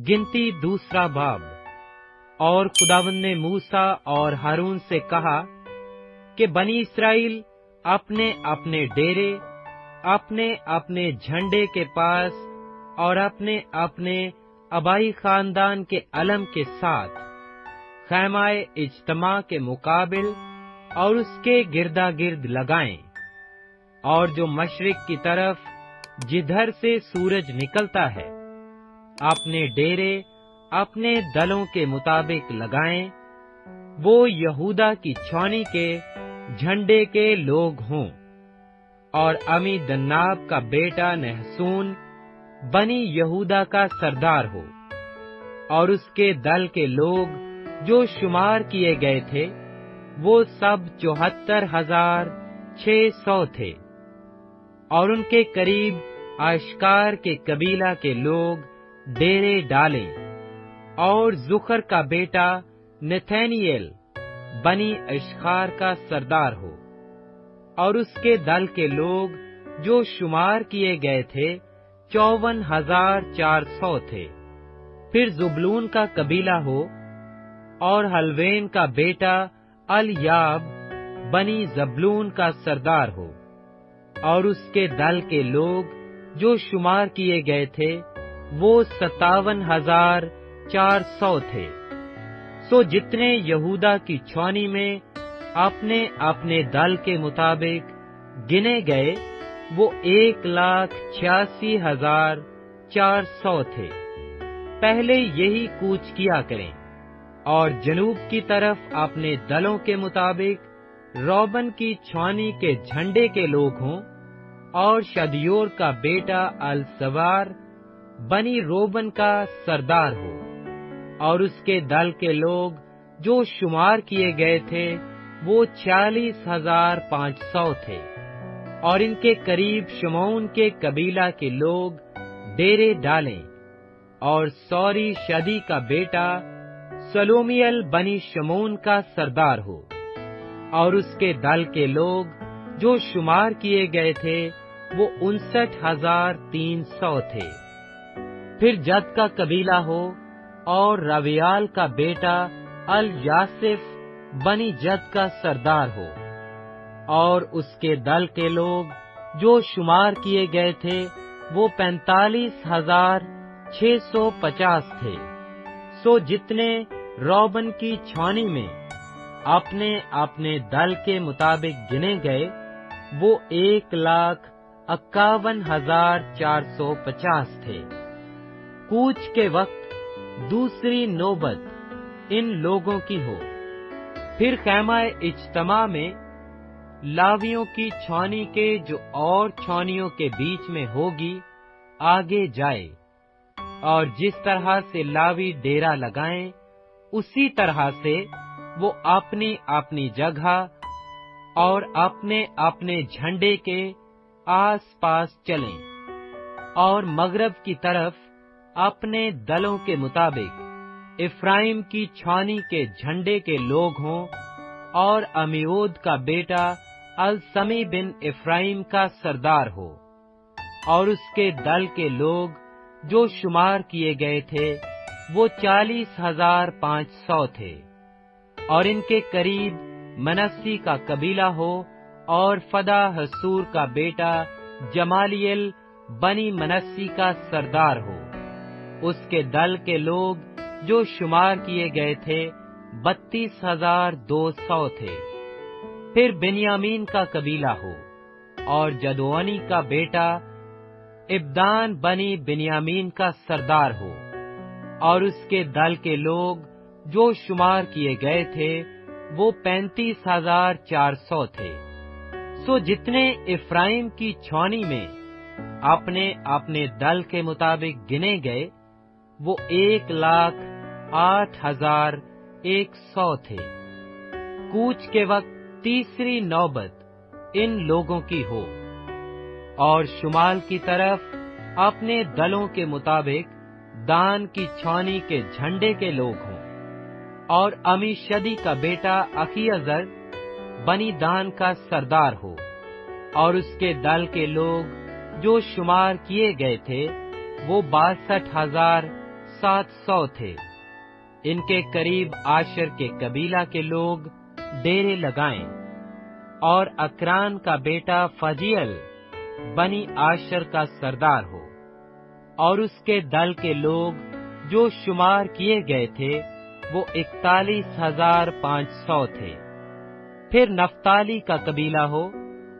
गिनती दूसरा बाब। और खुदावंद ने मूसा और हारून से कहा कि बनी इस्राएल अपने अपने डेरे, अपने अपने झंडे के पास और अपने अपने आबाई खानदान के अलम के साथ खैमाए इज्तिमा के मुकाबिल और उसके गिरदा गिर्द लगाएं, और जो मशरिक की तरफ जिधर से सूरज निकलता है अपने डेरे अपने दलों के मुताबिक लगाएं, वो यहूदा की छावनी के झंडे के लोग हों। और अमी दन्नाब का बेटा नहसून बनी यहूदा का सरदार हो, और उसके दल के लोग जो शुमार किए गए थे वो सब 74,600 थे। और उनके करीब आशकार के कबीला के लोग डेरे डालें। और जुखर का बेटा नथानिएल बनी इश्खार का सरदार हो, और उसके दल के लोग जो शुमार किए गए थे 54,400 थे। फिर जुबलून का कबीला हो, और हलवेन का बेटा अलयाब बनी जबलून का सरदार हो, और उसके दल के लोग जो शुमार किए गए थे वो 57,400 थे। सो जितने यहूदा की छावनी में अपने अपने दल के मुताबिक गिने गए वो 1,86,400 थे। पहले यही कूच किया करें। और जनूब की तरफ अपने दलों के मुताबिक रोबन की छावनी के झंडे के लोग हों, और शदियोर का बेटा अल-सवार बनी रोबन का सरदार हो, और उसके दल के लोग जो शुमार किए गए थे वो 40,500 थे। और इनके करीब शमौन के कबीला के लोग डेरे डालें। और सौरी शदी का बेटा सलोमियल बनी शमौन का सरदार हो, और उसके दल के लोग जो शुमार किए गए थे वो 59,300 थे। फिर जद का कबीला हो, और रवियाल का बेटा अल यासिफ बनी जद का सरदार हो, और उसके दल के लोग जो शुमार किए गए थे वो 45,650 थे। सो जितने रोबन की छावनी में अपने अपने दल के मुताबिक गिने गए वो 1,51,450 थे। कूच के वक्त दूसरी नौबत इन लोगों की हो। फिर खैमाए इज्तिमा में लावियों की छावनी के जो और छावनियों के बीच में होगी आगे जाए, और जिस तरह से लावी डेरा लगाएं उसी तरह से वो अपनी अपनी जगह और अपने अपने झंडे के आस पास चलें। और मगरब की तरफ अपने दलों के मुताबिक इफ्राइम की छावनी के झंडे के लोग हों, और अमीओद का बेटा अल-समी बिन इफ्राइम का सरदार हो, और उसके दल के लोग जो शुमार किए गए थे वो 40,500 थे। और इनके करीब मनस्सी का कबीला हो, और फदा हसूर का बेटा जमालियल बनी मनस्सी का सरदार हो, उसके दल के लोग जो शुमार किए गए थे 32,200 थे। फिर बिन्यामीन का कबीला हो, और जदोअनी का बेटा इब्दान बनी बिन्यामीन का सरदार हो, और उसके दल के लोग जो शुमार किए गए थे वो 35,400 थे। सो जितने इफ्राइम की छावनी में अपने अपने दल के मुताबिक गिने गए वो 1,08,100 थे। कूच के वक्त तीसरी नौबत इन लोगों की हो। और शुमाल की तरफ अपने दलों के मुताबिक दान की छावनी के झंडे के लोग हों, और अमीशदी का बेटा अखीअजर बनी दान का सरदार हो, और उसके दल के लोग जो शुमार किए गए थे वो 62,000 700 थे। इनके करीब आशर के कबीला के लोग डेरे लगाएं, और अकरान का बेटा फजील बनी आशर का सरदार हो, और उसके दल के लोग जो शुमार किए गए थे वो 41,500 थे। फिर नफ्ताली का कबीला हो,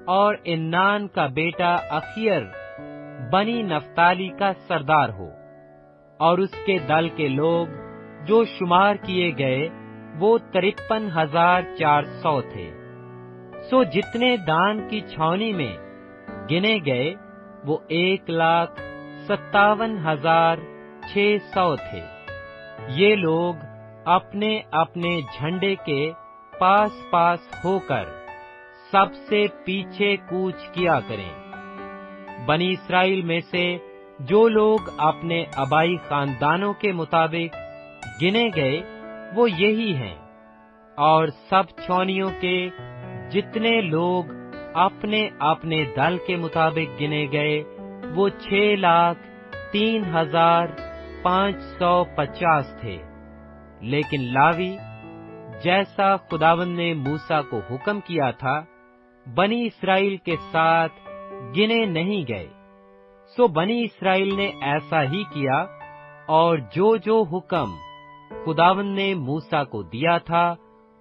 और इन्नान का बेटा अखियर बनी नफ्ताली का सरदार हो, और उसके दल के लोग जो शुमार किए गए वो 53,400 थे। सो जितने दान की छावनी में गिने गए वो 1,57,600 थे। ये लोग अपने अपने झंडे के पास पास होकर सबसे पीछे कूच किया करें। बनी इस्राएल में से जो लोग अपने आबाई खानदानों के मुताबिक गिने गए वो यही हैं, और सब छावनियों के जितने लोग अपने अपने दल के मुताबिक गिने गए वो 6,03,550 थे। लेकिन लावी जैसा खुदावंद ने मूसा को हुक्म किया था बनी इस्राएल के साथ गिने नहीं गए। सो बनी इस्राएल ने ऐसा ही किया, और जो जो हुक्म खुदावंद ने मूसा को दिया था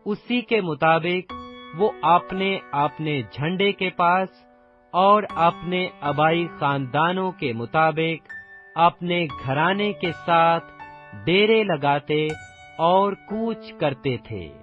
उसी के मुताबिक वो अपने अपने झंडे के पास और अपने आबाई खानदानों के मुताबिक अपने घराने के साथ डेरे लगाते और कूच करते थे।